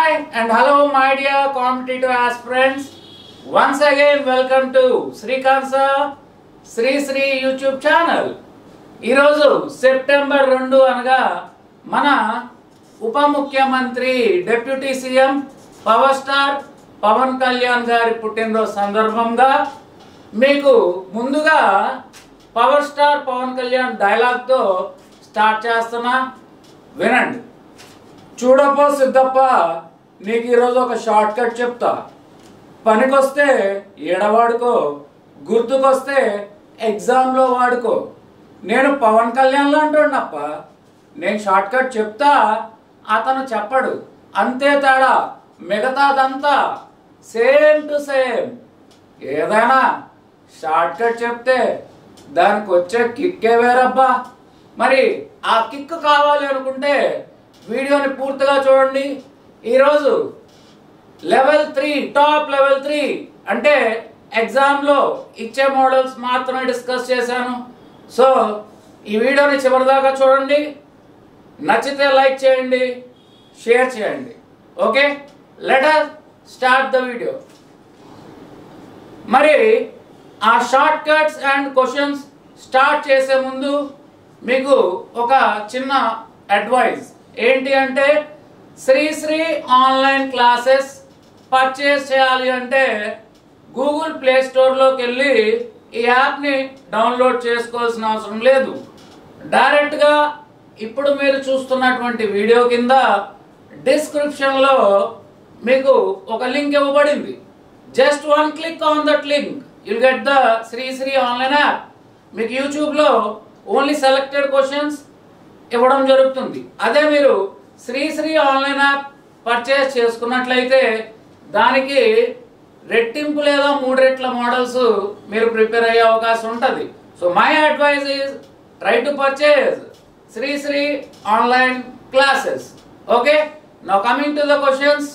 Hi and hello my dear competitive aspirants. Once again welcome to Srikanth Sir Sri YouTube channel. ఈరోజు September 2 అనగా మన ఉప ముఖ్యమంత్రి deputy CM power star Pawan Kalyan గారి పుట్టినరోజు సందర్భంగా మీకు ముందుగా power star Pawan Kalyan dialogue తో స్టార్ట్ చేస్తున్నా, వినండి. చూడప్ప సిద్ధప్ప, నీకు ఈరోజు ఒక షార్ట్ కట్ చెప్తా. పనికొస్తే ఏడవాడుకో, గుర్తుకొస్తే ఎగ్జామ్లో వాడుకో. నేను పవన్ కళ్యాణ్ అంటున్నప్ప, నేను షార్ట్ కట్ చెప్తా, అతను చెప్పడు, అంతే తేడా. మిగతాదంతా సేమ్ టు సేమ్. ఏదైనా షార్ట్ కట్ చెప్తే దానికి వచ్చే కిక్కే వేరబ్బా. మరి ఆ కిక్ కావాలి అనుకుంటే వీడియోని పూర్తిగా చూడండి. ఈరోజు లెవెల్ 3 టాప్ లెవెల్ 3 అంటే ఎగ్జామ్లో ఇచ్చే మోడల్స్ మాత్రమే డిస్కస్ చేశాను. సో ఈ వీడియోని చివరిదాకా చూడండి. నచ్చితే లైక్ చేయండి, షేర్ చేయండి. Okay, let us start the video. మరి ఆ short cuts and questions start చేసే ముందు మీకు ఒక చిన్న అడ్వైస్. ఏంటి అంటే, శ్రీ ఆన్లైన్ క్లాసెస్ పర్చేస్ చేయాలి అంటే గూగుల్ ప్లే స్టోర్లోకి వెళ్ళి ఈ యాప్ని డౌన్లోడ్ చేసుకోవాల్సిన అవసరం లేదు. డైరెక్ట్గా ఇప్పుడు మీరు చూస్తున్నటువంటి వీడియో కింద డిస్క్రిప్షన్లో మీకు ఒక లింక్ ఇవ్వబడింది. Just one click on that link, you'll get the Sri online app. మీకు యూట్యూబ్లో ఓన్లీ సెలెక్టెడ్ క్వశ్చన్స్ ఇవ్వడం జరుగుతుంది. అదే మీరు శ్రీ ఆన్లైన్ యాప్ పర్చేస్ చేసుకున్నట్లయితే దానికి రెట్టింపు లేదా 3 రెట్ల మోడల్స్ మీరు ప్రిపేర్ అయ్యే అవకాశం ఉంటుంది. So my advice is try to purchase Sri online classes. Okay, now coming to the questions.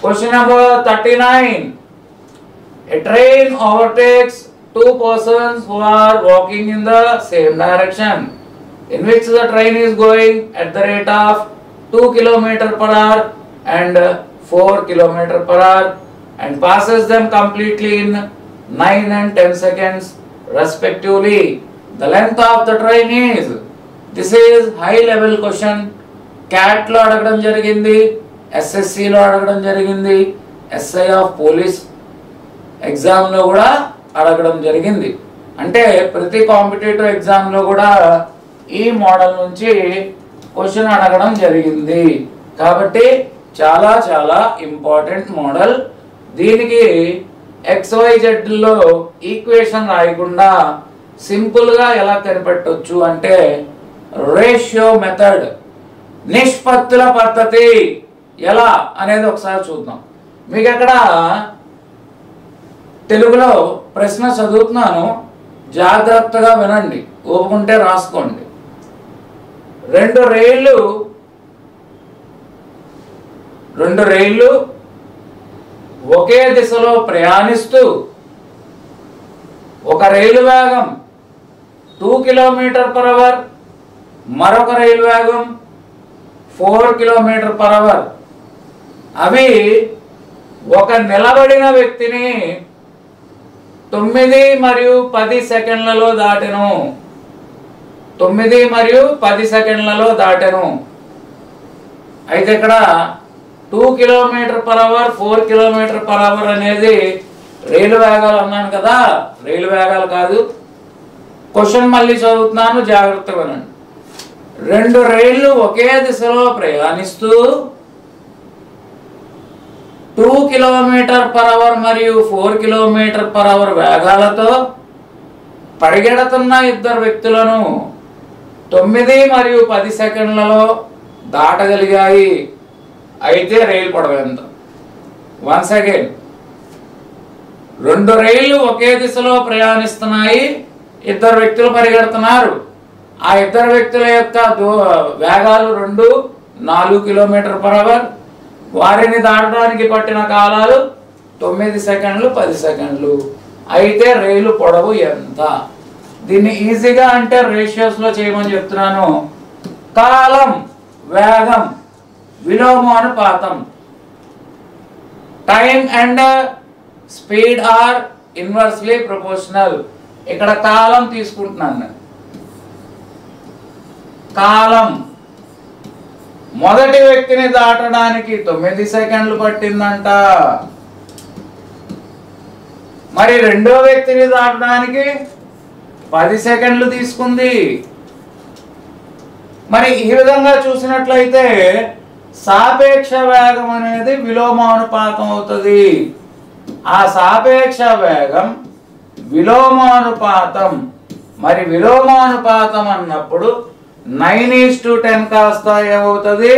Question number 39. A train overtakes two persons who are walking in the same direction, in which the train is going at the rate of 2 km/h and 4 km/h and passes them completely in 9 and 10 seconds respectively. The length of the train is. This is high level question. CAT లో అడగడం జరిగింది, SSC లో అడగడం జరిగింది, SI of police ఎగ్జామ్లో కూడా అడగడం జరిగింది. అంటే ప్రతి కాంపిటేటివ్ ఎగ్జామ్లో కూడా ఈ మోడల్ నుంచి క్వశ్చన్ అడగడం జరిగింది. కాబట్టి చాలా చాలా ఇంపార్టెంట్ మోడల్. దీనికి XYZలో ఈక్వేషన్ రాయకుండా సింపుల్గా ఎలా కనిపెట్టవచ్చు అంటే రేషియో మెథడ్, నిష్పత్తుల పద్ధతి ఎలా అనేది ఒకసారి చూద్దాం. మీకు అక్కడ తెలుగులో ప్రశ్న చదువుతున్నాను, జాగ్రత్తగా వినండి, ఓపుకుంటే రాసుకోండి. రెండు రైళ్లు ఒకే దిశలో ప్రయాణిస్తూ ఒక రైలు వేగం 2 km/h, మరొక రైలు వేగం 4 km/h. అవి ఒక నిలబడిన వ్యక్తిని 9 మరియు 10 సెకండ్లలో దాటెను. 9 మరియు 10 సెకండ్లలో దాటెను. అయితే ఇక్కడ 2 km/h 4 km/h అనేది రైలు వేగాలు అన్నాను కదా, రైలు వేగాలు కాదు. క్వశ్చన్ మళ్ళీ చదువుతున్నాను, జాగ్రత్తగా వినండి. రెండు రైళ్లు ఒకే దిశలో ప్రయాణిస్తూ 2 km/h మరియు 4 km/h వేగాలతో పరిగెడుతున్న ఇద్దరు వ్యక్తులను 9 మరియు 10 సెకండ్లలో దాటగలిగాయి. అయితే రైలు పొడవు ఎంత? వన్స్ అగైన్, రెండు రైళ్లు ఒకే దిశలో ప్రయాణిస్తున్నాయి, ఇద్దరు వ్యక్తులు పరిగెడుతున్నారు. ఆ ఇద్దరు వ్యక్తుల యొక్క వేగాలు 4 km/h. వారిని దాటడానికి పట్టిన కాలాలు 9 సెకండ్లు 10 సెకండ్లు. అయితే రైలు పొడవు ఎంత? దీన్ని ఈజీగా అంటే రేషియోస్ లో చేయమని చెప్తున్నాను. కాలం, వేగం విలోమానుపాతం. Time and speed are inversely proportional. ఇక్కడ కాలం తీసుకుంటున్నాను. కాలం మొదటి వ్యక్తిని దాటడానికి 9 సెకండ్లు పట్టిందంట. మరి రెండో వ్యక్తిని దాటడానికి 10 సెకండ్లు తీసుకుంది. మరి ఈ విధంగా చూసినట్లయితే సాపేక్ష వేగం అనేది విలోమానుపాతం అవుతుంది. ఆ సాపేక్ష వేగం విలోమానుపాతం. మరి విలోమానుపాతం అన్నప్పుడు 9:10 కాస్త ఏమవుతుంది?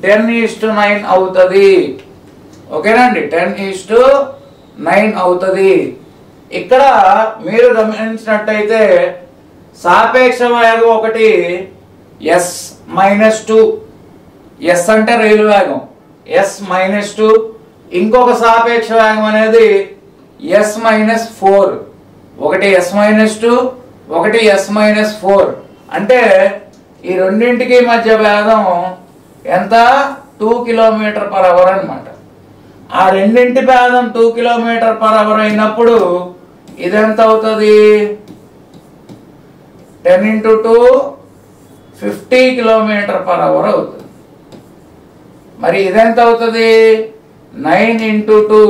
10:9 అవుతుంది. ఓకేనండి, 10:9 అవుతుంది. ఇక్కడ మీరు గమనించినట్టయితే సాపేక్ష వేగం ఒకటి S-2, S అంటే రైలు వేగం, S-2. ఇంకొక సాపేక్ష వేగం అనేది S-4. ఒకటి S-2, ఒకటి S-4. అంటే ఈ రెండింటికి మధ్య వేగం ఎంత? 2 km/h అన్నమాట. ఆ రెండింటి వేగం 2 km/h అయినప్పుడు ఇదెంత అవుతుంది? 10 × 2 50 km/h అవుతుంది. మరి ఇదెంత అవుతుంది? 9 × 2,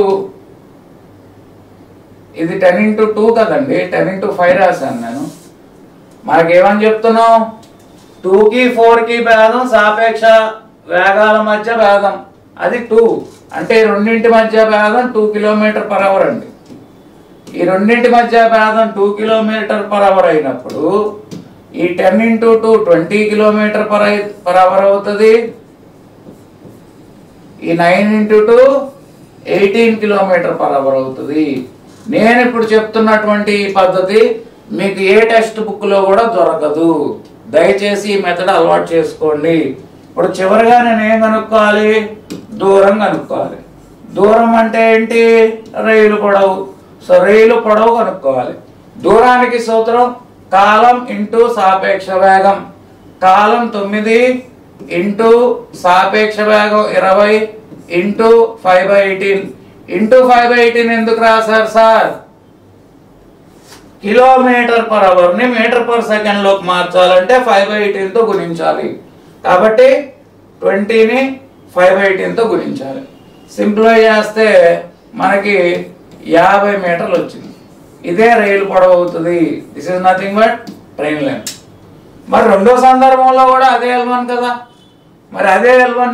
ఇది 10 × 2 కదండి, 10 × 5 రాశాను నేను. మనకేమని చెప్తున్నాం? 2కి 4కి భేదం సాపేక్ష వేగాల మధ్య భేదం, అది 2. అంటే రెండింటి మధ్య భేదం 2 km/h అండి. ఈ రెండింటి మధ్య భేదం 2 km/h అయినప్పుడు ఈ 10 × 2 20 km/h అవుతుంది. ఈ 9 × 2 18 km/h అవుతుంది. నేను ఇప్పుడు చెప్తున్నటువంటి ఈ పద్ధతి మీకు ఏ టెక్స్ట్ బుక్ లో కూడా దొరకదు. దయచేసి ఈ మెథడ్ అలవాటు చేసుకోండి. ఇప్పుడు చివరిగా నేను ఏం కనుక్కోవాలి? దూరం కనుక్కోవాలి. దూరం అంటే ఏంటి? రైలు పొడవు. సో రైలు పొడవు కనుక్కోవాలి. దూరానికి సూత్రం కాలం ఇంటూ సాపేక్ష వేగం. కాలం 9 ఇంటూ సాపేక్ష వేగం 20 ఇంటూ 5/18. ఇంటూ 5/18 ఎందుకు రాశారు సార్? km/h ని m/s లోకి మార్చాలంటే 5/18 తో గుణించాలి. కాబట్టి 20ని 5/18 తో గుణించాలి. సింప్లిఫై చేస్తే మనకి 50 మీటర్లు వచ్చింది. ఇదే రైలు పొడవు అవుతుంది. This is nothing but train length. మరి రెండో సందర్భంలో కూడా అదే L1 కదా. మరి అదే L1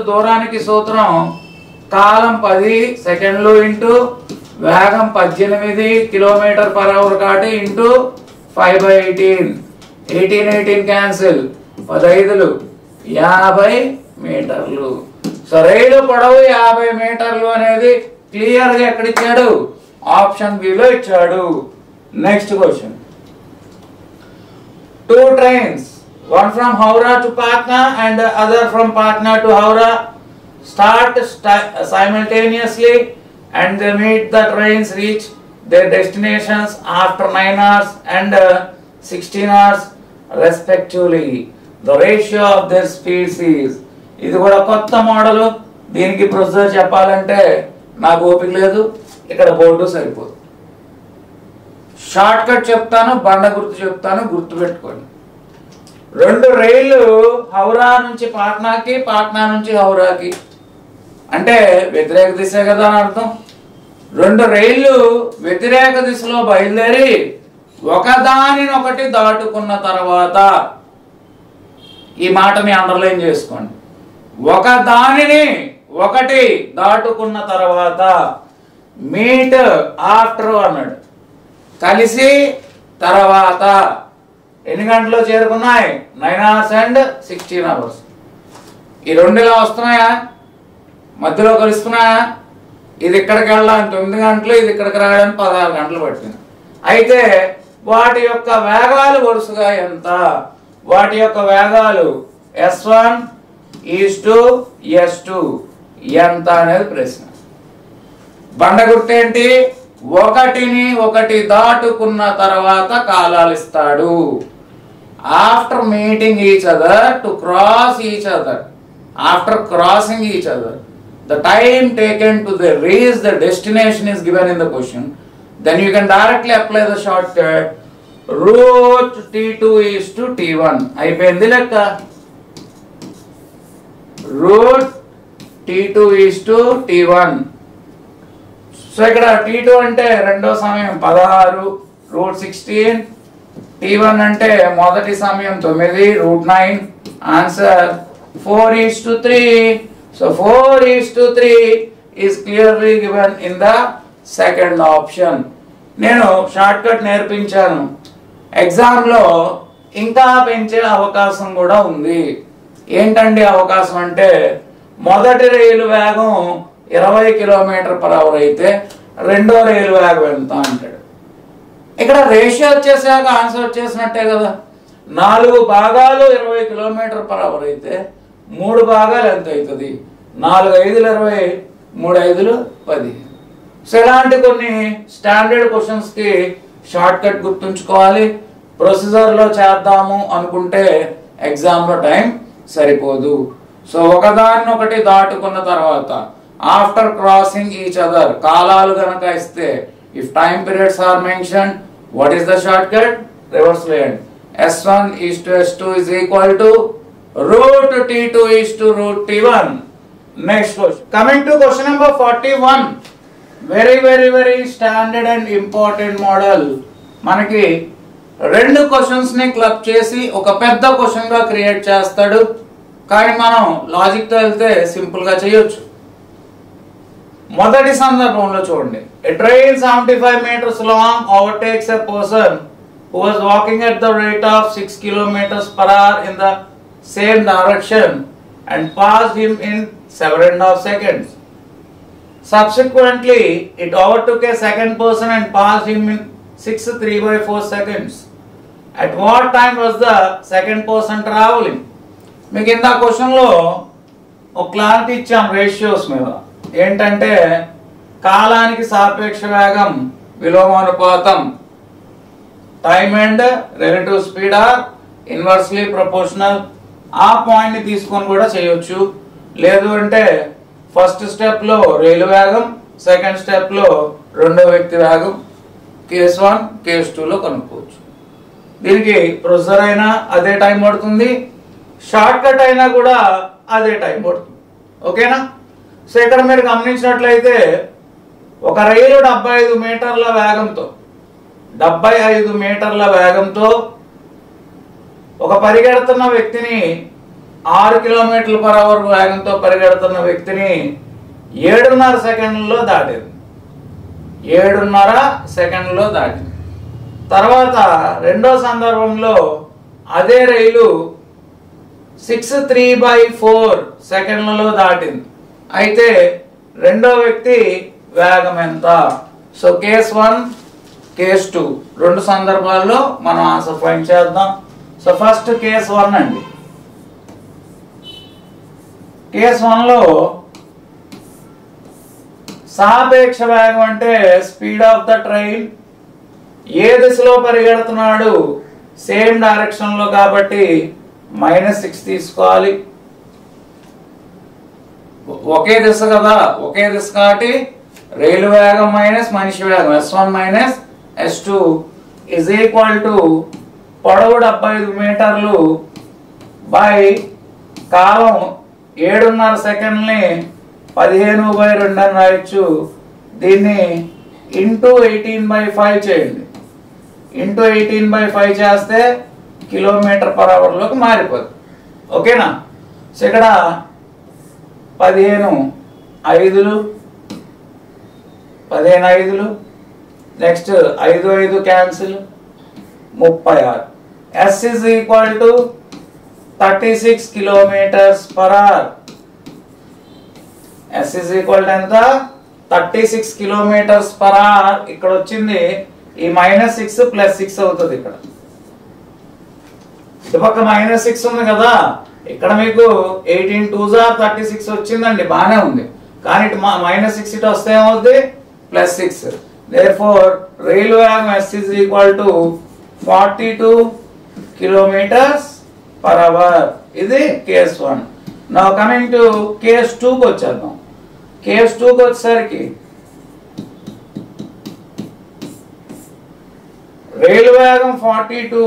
= దూరానికి సూత్రం కాలం 10 సెకండ్లు ఇంటూ వేగం 18 km/h కాబట్టి ఇంటూ 5/18. 18 క్యాన్సిల్, 15 50 మీటర్లు. సో రైలు పొడవు 50 మీటర్లు అనేది క్లియర్ గా ఎక్కడ ఇచ్చాడు? ఆప్షన్ బి లో ఇచ్చాడు. Next question. 2 trains, one from Howrah to Patna and the other from Patna to Howrah, start simultaneously and they meet. The trains reach their destinations after 9 hours and 16 hours respectively. The ratio of their speeds is. ఇది కూడా కొత్త model. దీనికి procedure చెప్పాలంటే నాకు ఓపిక లేదు. ఇక్కడ board సరిపోదు. షార్ట్ కట్ చెప్తాను, బండ గుర్తు చెప్తాను, గుర్తు పెట్టుకోండి. 2 రైళ్లు హౌరా నుంచి పాట్నాకి, పాట్నా నుంచి హౌరాకి. అంటే వ్యతిరేక దిశ కదా అని అర్థం. 2 రైళ్లు వ్యతిరేక దిశలో బయలుదేరి ఒకదానినొకటి దాటుకున్న తర్వాత, ఈ మాటని అండర్లైన్ చేసుకోండి, ఒకదానిని ఒకటి దాటుకున్న తర్వాత మీట్ ఆఫ్టర్ అన్నాడు. కలిసి తర్వాత ఎన్ని గంటలు చేరుకున్నాయి? 9 hours and 16 hours. ఈ 2 ఇలా వస్తున్నాయా? మధ్యలో కలుస్తున్నాయా? ఇది ఇక్కడికి వెళ్ళడానికి 9 గంటలు, ఇది ఇక్కడికి రావడానికి 16 గంటలు పట్టింది. అయితే వాటి యొక్క వేగాలు వరుసగా ఎంత? వాటి యొక్క వేగాలు S1 ఈస్టు S2 ఎంత అనేది ప్రశ్న. బండ గుర్తేంటి? ఒకటిని ఒకటి దాటుకున్న తర్వాత కాలాలు ఇస్తాడు. After meeting each other to cross each other. after crossing each other, the time taken to reach the destination is given in the question, then you can directly apply the shortcut root t2 is to t1. అయిపోయింది లెక్క. root t2 is to t1. So ఇక్కడ t2 అంటే రెండో సమయం 16 root 16, t1 అంటే మొదటి సమయం 9 root 9. Answer 4 is to 3. So 4 is to 3 is clearly given in the second option. నేను షార్ట్ కట్ నేర్పించాను. ఎగ్జామ్లో ఇంకా పెంచే అవకాశం కూడా ఉంది. ఏంటండి అవకాశం అంటే, మొదటి రైలు వేగం 20 km/h అయితే రెండో రైలు వేగం ఎంత అంటాడు. ఇక్కడ రేషియో వచ్చేసాక ఆన్సర్ వచ్చేసినట్టే కదా. 4 భాగాలు 20 km/h అయితే 3 భాగాలు ఎంత అవుతుంది? 4 5 20, 3 5 10. సో ఇలాంటి కొన్ని స్టాండర్డ్ క్వశ్చన్స్కి షార్ట్ కట్ గుర్తుంచుకోవాలి. ప్రొసీజర్లో చేద్దాము అనుకుంటే ఎగ్జామ్లో టైం సరిపోదు. సో ఒకదాన్నొకటి దాటుకున్న తర్వాత ఆఫ్టర్ క్రాసింగ్ ఈచ్ అదర్ కాలాలు గనక ఇస్తే, if time periods are mention, what is the shortcut? Reverse వేయండి. S1 is to S2 is equal to root T2 is to root T1. Next question. Coming to question number 41. Very standard and important model. మనకి రెండు questions ని club చేసి ఒక పెద్ద question గా create చేస్తాడు. కానీ మనం లాజిక్ తో వెళ్తే సింపుల్ గా చేయొచ్చు. మొదటి సందర్భంలో చూడండి. A train 75 meters long overtakes a person who was walking at the rate of 6 km/h in the same direction and passed him in 7.5 seconds. Subsequently, it overtook a second person and passed him in 6.3/4 seconds. At what time was the second person traveling? మీకు ఇంత క్వశ్చన్లో ఒక clarity ఇచ్చాం ratios మీద. ఏంటంటే కాలానికి సాపేక్ష వేగం, విలోమానుపాతం, time and relative speed are inversely proportional. ఆ పాయింట్ని తీసుకొని కూడా చేయొచ్చు. లేదు అంటే ఫస్ట్ స్టెప్లో రైలు వేగం, సెకండ్ స్టెప్లో రెండో వ్యక్తి వేగం, కేస్ 1 కేస్ 2లో కనుక్కోవచ్చు. దీనికి ప్రొసీజర్ అయినా అదే టైం పడుతుంది, షార్ట్ కట్ అయినా కూడా అదే టైం పడుతుంది. ఓకేనా? సో ఇక్కడ మీరు గమనించినట్లయితే ఒక రైలు 75 మీటర్ల వేగంతో ఒక పరిగెడుతున్న వ్యక్తిని 6 km/h వేగంతో పరిగెడుతున్న వ్యక్తిని 7.5 సెకండ్లలో దాటింది. 7.5 సెకండ్లలో దాటింది. తర్వాత రెండో సందర్భంలో అదే రైలు 6.3/4 సెకండ్లలో దాటింది. అయితే రెండో వ్యక్తి వేగం ఎంత? సో కేస్ 1 కేస్ 2 రెండు సందర్భాల్లో మనం ఆన్సర్ ఫైండ్ చేద్దాం. సో ఫస్ట్ కేస్ 1 అండి. కేస్ 1లో సాపేక్ష వేగం అంటే స్పీడ్ ఆఫ్ ద ట్రైన్. ఏ దిశలో పరిగెడుతున్నాడు? సేమ్ డైరెక్షన్ లో కాబట్టి -6 తీసుకోవాలి. ఒకే దిశ కదా, ఒకే దిశ కాబట్టి రైలు వేగం మైనస్ మనిషి వేగం S1 minus S2 is equal to పొడవు 75 మీటర్లు బై కాలం 7.5 సెకండ్ని 15/2 అని రాయొచ్చు. దీన్ని ఇంటూ 18/5 చేయండి. ఇంటూ 18/5 చేస్తే km/h మారిపోతుంది. ఓకేనా? సో ఇక్కడ 15 5 next 5 5 cancel 36. S is equal to 36 km/h. S is equal to ఎంత? 36 km/h. ఇక్కడ వచ్చింది ఈ -6 + 6 అవుతుంది. ఇక్కడ ఇటుపక్క -6 ఉంది కదా, ఇక్కడ మీకు 18 2s are 36 వచ్చిందండి, బాగానే ఉంది. కానీ ఇటు -6 ఇటు వస్తే ఏమవుతుంది? +6. therefore రైలు వేగం S is equal to 42 km/h. ఇది case 1. Now coming to case 2కి వచ్చేద్దాం. కేస్ 2కి వచ్చేసరికి రైలు వేగం 42,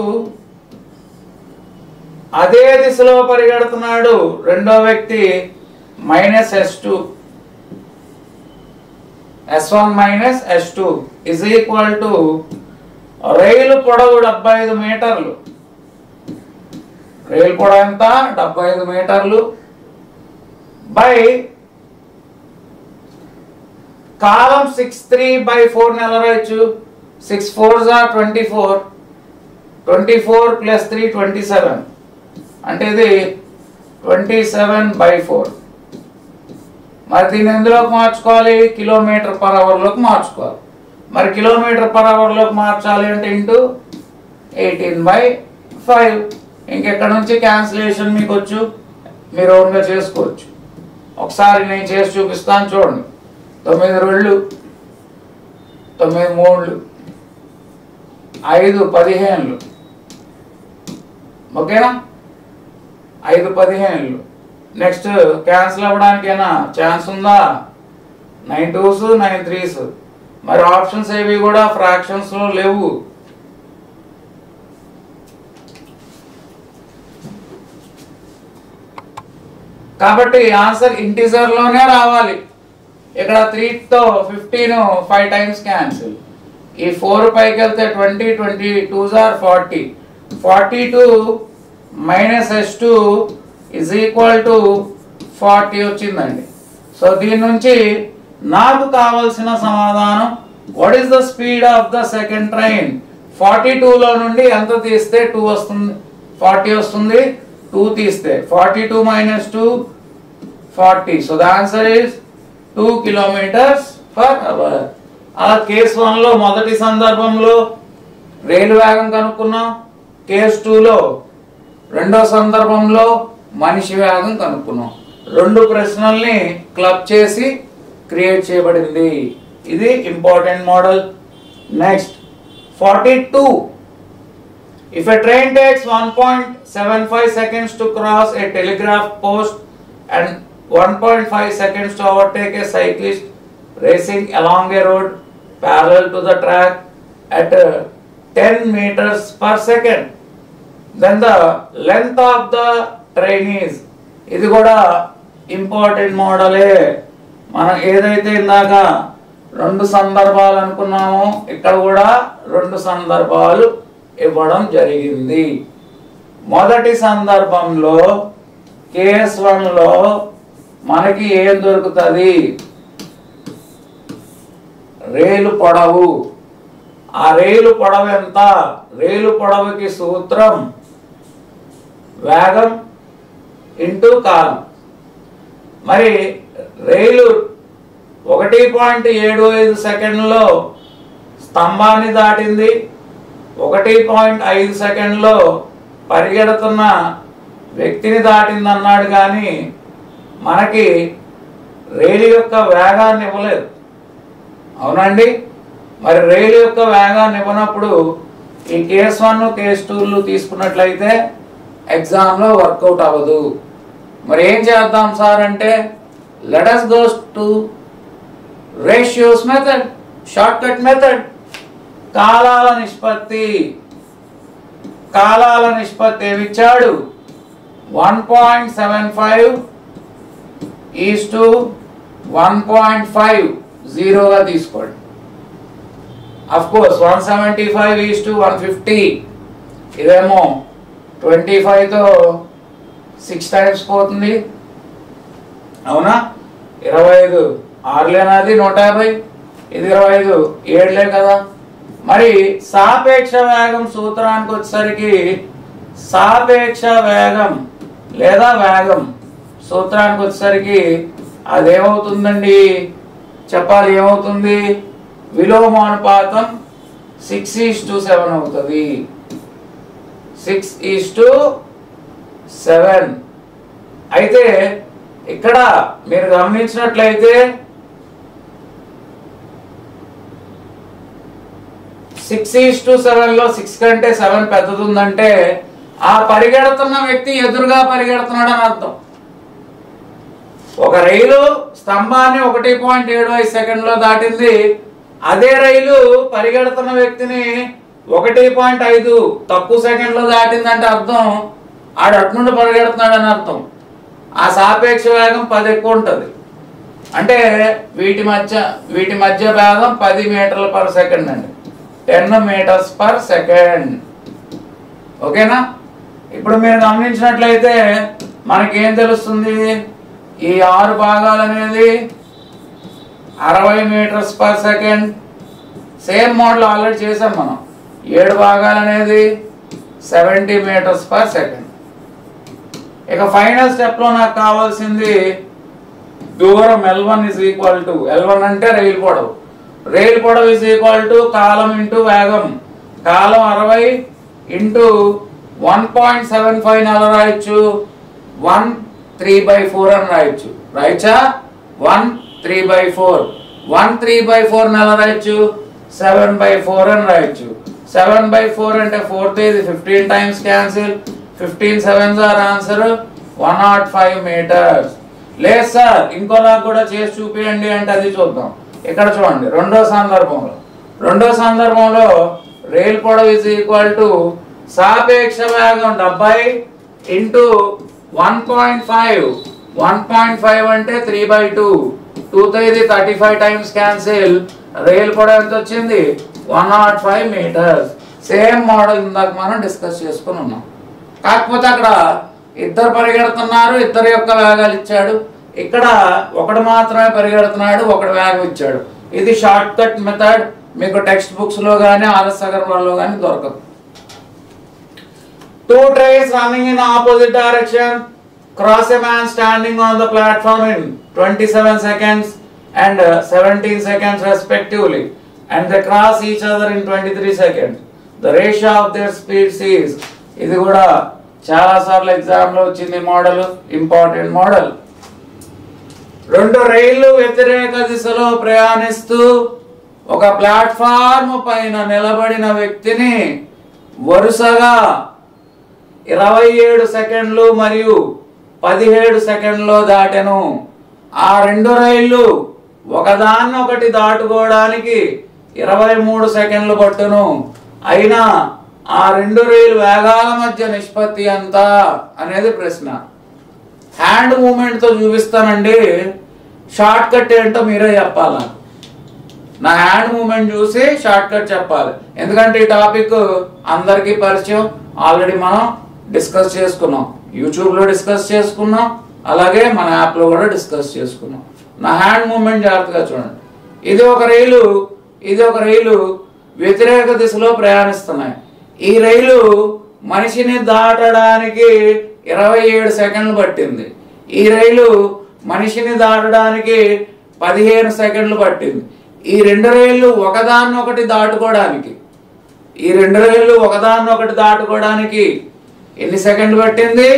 అదే దిశలో పరిగెడుతున్నాడు రెండో వ్యక్తి -s2, s1 minus s2 is equal to రైలు పొడవు 75 మీటర్లు. రైలు పొడవు ఎంత? 75 మీటర్లు బై కాలం 6/3/4 నెల రాయొచ్చు. 6 4s are 24, 24 + 3 27, అంటే ఇది 27/4. మరి దీన్ని ఎందులోకి మార్చుకోవాలి? km/h లోకి మార్చుకోవాలి. మరి km/h లోకి మార్చాలి అంటే ఇంటూ 18/5. ఇంకెక్కడ నుంచి క్యాన్సిలేషన్ మీకు వచ్చు, మీరు ఓన్గా చేసుకోవచ్చు. ఒకసారి నేను చేసి చూపిస్తాను చూడండి. 9 2 9 3 5 15, ఓకేనా? 5 15. నెక్స్ట్ క్యాన్సిల్ అవ్వడానికైనా ఛాన్స్ ఉందా? 9 2s 9 3s. మరి ఆప్షన్స్ ఏవి కూడా ఫ్రాక్షన్స్ లో లేవు. కాబట్టి ఆన్సర్ ఇంటిజర్ లోనే రావాలి. ఇక్కడ 3తో 15 5 టైమ్స్ క్యాన్సిల్. ఈ 4 పైకి వెళ్తే 20, 22s are 40, 42 - s2 is equal to 40 వచ్చిందండి. సో దీని నుంచి నాకు కావాల్సిన సమాధానం, what is the speed of the second train? 42లో నుండి ఎంత తీస్తే 2 వస్తుంది? 40 వస్తుంది. 2 తీస్తే 42 - 2 40. So the answer is 2 km/h. అలా కేస్ 1లో మొదటి సందర్భంలో రైలు వేగం కనుక్కున్నాం. కేస్ 2లో రెండో సందర్భంలో మనిషి వేగం కనుక్కున్నాం. రెండు ప్రశ్నల్ని క్లబ్ చేసి క్రియేట్ చేయబడింది. ఇది important model. Next 42. If a train takes 1.75 seconds to cross a telegraph post and 1.5 seconds to overtake a cyclist racing along a road parallel to the track at 10 meters per second, then the length of the train is. ఇది కూడా important మోడలే. మనం ఏదైతే ఇందాక 2 సందర్భాలు అనుకున్నామో ఇక్కడ కూడా 2 సందర్భాలు ఇవ్వడం జరిగింది. మొదటి సందర్భంలో కేస్ 1లో మనకి ఏం దొరుకుతుంది? రైలు పొడవు. ఆ రైలు పొడవు ఎంత? రైలు పొడవుకి సూత్రం వేగం ఇంటూ కాలం. మరి రైలు 1.75 సెకండ్లో స్తంభాన్ని దాటింది, 1.5 సెకండ్లో పరిగెడుతున్న వ్యక్తిని దాటింది అన్నాడు. కానీ మనకి రైలు యొక్క వేగాన్ని ఇవ్వలేదు, అవునండి? మరి రైలు యొక్క వేగాన్ని ఇవ్వనప్పుడు ఈ కేస్ 1 కేస్ 2లు తీసుకున్నట్లయితే ఎగ్జామ్లో వర్కౌట్ అవ్వదు. మరి ఏం చేద్దాం సార్ అంటే, let us go to ratios method, shortcut method. కాలాల నిష్పత్తి. కాలాల నిష్పత్తి ఏమిచ్చాడు? 1.75 1.5 జీరోగా తీసుకోండి. Of course 175 150. ఇదేమో 25తో 6 టైమ్స్ పోతుంది, అవునా? 25 6లేనాది 150, ఇది 25 7లే కదా. మరి సాపేక్ష వేగం సూత్రానికి వచ్చేసరికి సాపేక్ష వేగం లేదా వేగం సూత్రానికి వచ్చేసరికి అదేమవుతుందండి? చెప్పాలి. ఏమవుతుంది? విలోమానుపాతం 6:7 అవుతుంది. 6:7. అయితే ఇక్కడ మీరు గమనించినట్లయితే 6:7లో 6 కంటే 7 పెద్దది ఉందంటే ఆ పరిగెడుతున్న వ్యక్తి ఎదురుగా పరిగెడుతున్నాడు అని అర్థం. ఒక రైలు స్తంభాన్ని 1.75 సెకండ్లో దాటింది. అదే రైలు పరిగెడుతున్న వ్యక్తిని 1.5 తక్కువ సెకండ్లో దాటిందంటే అర్థం ఆడు అటు నుండి పరిగెడుతున్నాడు అని అర్థం. ఆ సాపేక్ష వేగం 10 ఎక్కువ ఉంటుంది. అంటే వీటి మధ్య వేగం 10 మీటర్ల పర్ సెకండ్ అండి, 10 మీటర్స్ పర్ సెకండ్. ఓకేనా? ఇప్పుడు మీరు గమనించినట్లయితే మనకేం తెలుస్తుంది? ఈ 6 భాగాలు అనేది 60 metres per second. Same model already చేసాం మనం. 7 భాగాలు అనేది 70 మీటర్స్ పర్ సెకండ్. ఇక ఫైనల్ స్టెప్లో నాకు కావాల్సింది దూరం L1 is equal to, L1 అంటే రైలు పొడవు, రైలు పొడవు is equal to column into వేగం. కాలం 60 ఇంటూ 1.75 నెల రాయొచ్చు, 1/3/4 అని రాయొచ్చు. రాయచ్చా? 1/3/4. 1/3/4 నెల రాయొచ్చు, 7/4 అని రాయొచ్చు. 7/4 అంటే 4th ఇది 15 times cancel. 15 7s are answer 105 metres. లేదు సార్ ఇంకోలా కూడా చేసి చూపియండి అంటే అది చూద్దాం. ఇక్కడ చూడండి రెండో సందర్భంలో రైలు పొడవు is equal to సాపేక్ష వేగం 70 ఇంటూ 1.5. 1.5 అంటే 3/2. 2తో ఇది 35 టైమ్స్ క్యాన్సిల్. రైలు పొడవు ఎంత వచ్చింది? 105 మీటర్స్. సేమ్ మోడల్ ఇందాక మనం డిస్కస్ చేసుకుని ఉన్నాం. కాకపోతే అక్కడ ఇద్దరు పరిగెడుతున్నారు, ఇద్దరు యొక్క వేగాలు ఇచ్చాడు. ఇక్కడ ఒకడు మాత్రమే పరిగెడుతున్నాడు, ఒకడు వేగం ఇచ్చాడు. ఇది షార్ట్ కట్ మెథడ్. మీకు టెక్స్ట్ బుక్స్ లో కానీ ఆర్ఎస్ అగర్వాల్లో కానీ దొరకదు. 2 trains running in opposite direction cross a man standing on the platform in 27 seconds and 17 seconds respectively, and they cross each other in 23 seconds. The ratio of their speeds is, ఇది కూడా చాలా సార్లు exam లో వచ్చింది model, important model. 2 రైళ్లు వ్యతిరేక దిశలో ప్రయాణిస్తూ ఒక ప్లాట్ఫామ్ పైన నిలబడిన వ్యక్తిని వరుసగా 27 సెకండ్లు మరియు 17 సెకండ్లో దాటెను. ఆ 2 రైళ్లు ఒకదాన్నొకటి దాటుకోవడానికి 23 సెకండ్లు పట్టును. అయినా ఆ 2 రైలు వేగాల మధ్య నిష్పత్తి ఎంత అనేది ప్రశ్న. హ్యాండ్ మూమెంట్తో చూపిస్తానండి, షార్ట్ కట్ ఏంటో మీరే చెప్పాలి. నా హ్యాండ్ మూమెంట్ చూసి షార్ట్ కట్ చెప్పాలి. ఎందుకంటే ఈ టాపిక్ అందరికీ పరిచయం, ఆల్రెడీ మనం డిస్కస్ చేసుకున్నాం, యూట్యూబ్లో డిస్కస్ చేసుకున్నాం, అలాగే మన యాప్లో కూడా డిస్కస్ చేసుకున్నాం. నా హ్యాండ్ మూమెంట్ జాగ్రత్తగా చూడండి. ఇది ఒక రైలు వ్యతిరేక దిశలో ప్రయాణిస్తున్నాయి. ఈ రైలు మనిషిని దాటడానికి 27 సెకండ్లు పట్టింది. ఈ రైలు మనిషిని దాటడానికి 15 సెకండ్లు పట్టింది. ఈ 2 రైళ్లు ఒకదాన్నొకటి దాటుకోవడానికి ఎన్ని సెకండ్లు పట్టింది?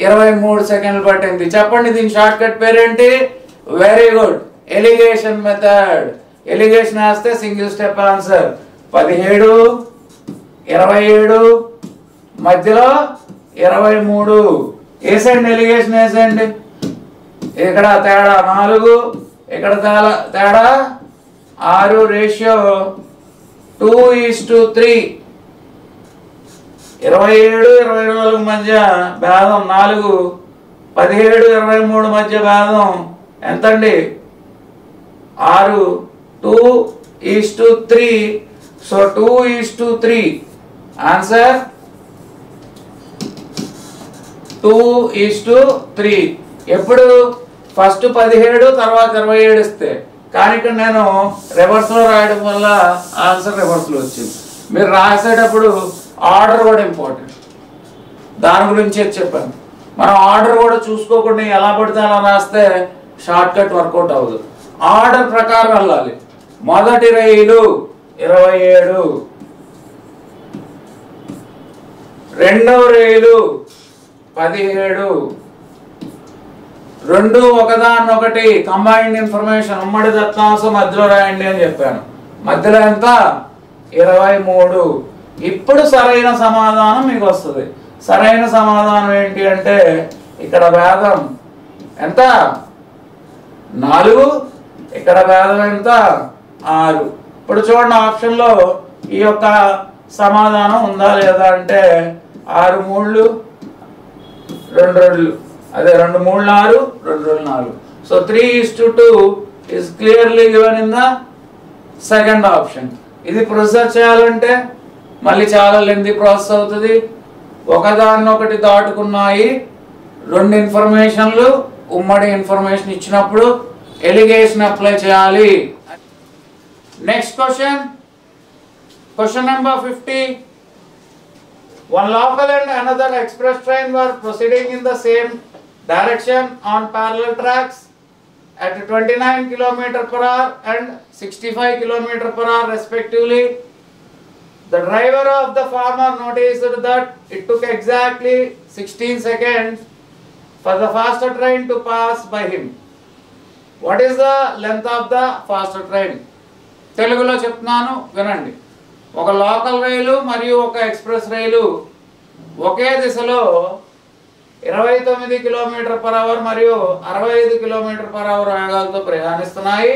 23 సెకండ్లు పట్టింది. చెప్పండి దీని షార్ట్ కట్ పేరేంటి? Very good, allegation method. Allegation వేస్తే సింగిల్ స్టెప్ ఆన్సర్. 17 27 మధ్యలో 23 వేసేయండి, ఎలిగేషన్ వేసేయండి. ఇక్కడ తేడా 4, ఇక్కడ తేడా 6, రేషియో 2:3. 27 24 మధ్య భేదం 4, 17 23 మధ్య భేదం ఎంతండి? 6. 2:3. So 2:3 answer 2:3. ఎప్పుడు? ఫస్ట్ 17 తర్వాత 27 ఇస్తే. కానీ ఇక్కడ నేను రివర్స్లో రాయడం వల్ల ఆన్సర్ రివర్స్లో వచ్చింది. మీరు రాసేటప్పుడు ఆర్డర్ కూడా ఇంపార్టెంట్, దాని గురించి చెప్పాను. మనం ఆర్డర్ కూడా చూసుకోకుండా ఎలా పడితే అలా రాస్తే షార్ట్ కట్ వర్కౌట్ అవ్వదు. ఆర్డర్ ప్రకారం వెళ్ళాలి. మొదటి రైలు 27, రెండవ రైలు 17. 2 ఒకదాన్నొకటి కంబైన్డ్ ఇన్ఫర్మేషన్, ఉమ్మడి దత్తాంశం మధ్యలో రాయండి అని చెప్పాను. మధ్యలో ఎంత? 23. ఇప్పుడు సరైన సమాధానం మీకు వస్తుంది. సరైన సమాధానం ఏంటి అంటే ఇక్కడ వేగం ఎంత? 4, ఇక్కడ భేదం ఎంత 6. ఇప్పుడు చూడండి ఆప్షన్లో ఈ యొక్క సమాధానం ఉందా లేదా అంటే 6 3 2 2 అదే 2 3 6 2 2 4. So 3:2 is clearly given in the second option. ఇది ప్రొసెస్ చేయాలంటే మళ్ళీ చాలా లెంతీ ప్రాసెస్ అవుతుంది. ఒకదాన్నొకటి దాటుకున్నాయి 2 ఇన్ఫర్మేషన్లు ఉమ్మడి ఇన్ఫర్మేషన్ ఇచ్చినప్పుడు ఎలిగేషన్ అప్లై చేయాలి. Next question number 50. One local and another express train were proceeding in the same direction on parallel tracks at 29 km/h and 65 km/h respectively. The driver of the former noticed that it took exactly 16 seconds for the faster train to pass by him. What is the length of the faster train? తెలుగులో చెప్తున్నాను వినండి. ఒక local రైలు మరియు ఒక express రైలు ఒకే దిశలో 29 km/h మరియు 65 km/h వేగాలతో ప్రయాణిస్తున్నాయి.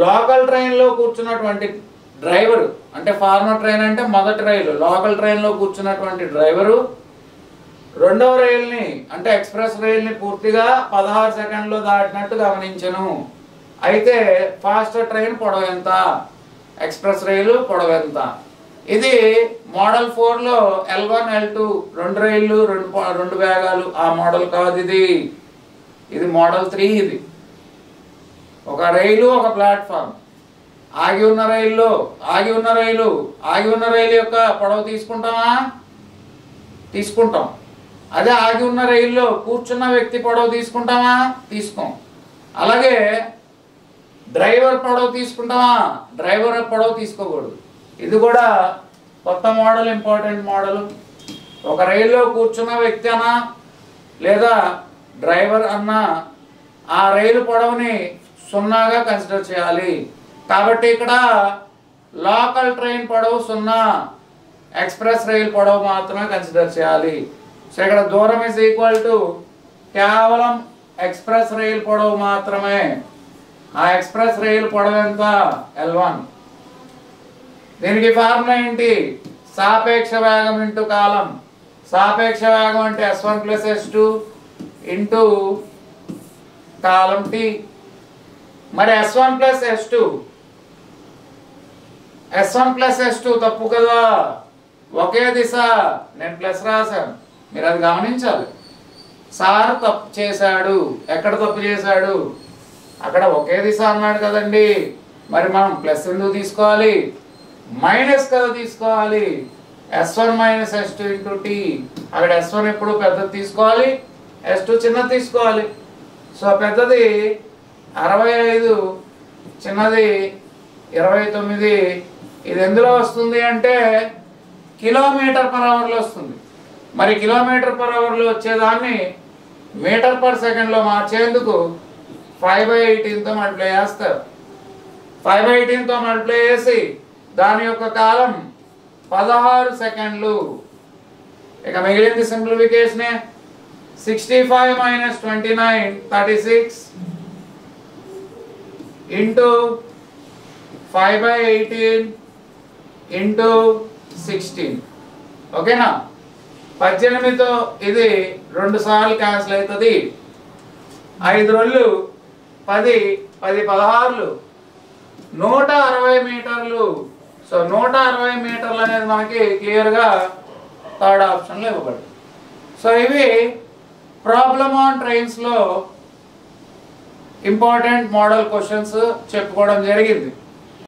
Local ట్రైన్లో కూర్చున్నటువంటి డ్రైవరు, అంటే ఫార్మర్ ట్రైన్ అంటే మొదటి రైలు, లోకల్ ట్రైన్లో కూర్చున్నటువంటి డ్రైవరు రెండవ రైల్ని అంటే ఎక్స్ప్రెస్ రైల్ని పూర్తిగా 16 సెకండ్లో దాటినట్టు గమనించను. అయితే ఫాస్టర్ ట్రైన్ పొడవు ఎంత, ఎక్స్ప్రెస్ రైలు పొడవు ఎంత? ఇది మోడల్ 4లో L1 L2 రెండు రైళ్ళు రెండు వేగాలు ఆ మోడల్ కాదు. ఇది మోడల్ 3. ఇది ఒక రైలు ఒక ప్లాట్ఫామ్. ఆగి ఉన్న రైలు యొక్క పొడవు తీసుకుంటామా? తీసుకుంటాం. అదే ఆగి ఉన్న రైల్లో కూర్చున్న వ్యక్తి పొడవు తీసుకుంటామా? తీసుకోం. అలాగే డ్రైవర్ పొడవు తీసుకుంటామా? డ్రైవర్ పొడవు తీసుకోకూడదు. ఇది కూడా కొత్త మోడల్, ఇంపార్టెంట్ మోడల్. ఒక రైల్లో కూర్చున్న వ్యక్తి అన్నా లేదా డ్రైవర్ అన్నా ఆ రైలు పొడవుని 0గా కన్సిడర్ చేయాలి. కాబట్టి ఇక్కడ లోకల్ ట్రైన్ పొడవు 0, ఎక్స్ప్రెస్ రైలు పొడవు మాత్రమే కన్సిడర్ చేయాలి. సో ఇక్కడ దూరం ఇస్ ఈక్వల్ టు కేవలం ఎక్స్ప్రెస్ రైలు పొడవు మాత్రమే. ఆ ఎక్స్ప్రెస్ రైలు పొడవు ఎంత? L1. దీనికి ఫార్ములా ఏంటి? సాపేక్ష వేగం ఇంటూ కాలం. సాపేక్ష వేగం అంటే S1 + S2 ఇంటూ కాలం T. మరి S1 + S2 తప్పు కదా, ఒకే దిశ. నేను ప్లస్ రాశాను, మీరు అది గమనించాలి. సార్ తప్పు చేశాడు. ఎక్కడ తప్పు చేశాడు? అక్కడ ఒకే దిశ అన్నాడు కదండి. మరి మనం ప్లస్ ఎందుకు తీసుకోవాలి? మైనస్ కదా తీసుకోవాలి. S1 - S2 into T. అక్కడ S1 ఎప్పుడు పెద్దది తీసుకోవాలి, S2 చిన్నది తీసుకోవాలి. సో పెద్దది 65, చిన్నది 29. ఇది ఎందులో వస్తుంది అంటే km/h వస్తుంది. మరి km/h వచ్చేదాన్ని మీటర్/సెకండ్లో మార్చేందుకు 5/18తో మల్టిప్లై చేస్తారు. 5/18తో మల్టిప్లై చేసి దాని యొక్క కాలం 16 సెకండ్లు. ఇక మిగిలింది సింప్లిఫికేషనే. 65 - 29 36 ఇంటూ 5/18 ఇంటూ 16. ఓకేనా? 18తో ఇది 2 సార్లు క్యాన్సిల్ అవుతుంది. 5 రోళ్ళు 10, 10 16లు 160 మీటర్లు. సో 160 మీటర్లు అనేది మనకి క్లియర్గా థర్డ్ ఆప్షన్లో ఇవ్వబడింది. సో ఇవి ప్రాబ్లమ్ ఆన్ ట్రైన్స్లో ఇంపార్టెంట్ మోడల్ క్వశ్చన్స్ చెప్పుకోవడం జరిగింది.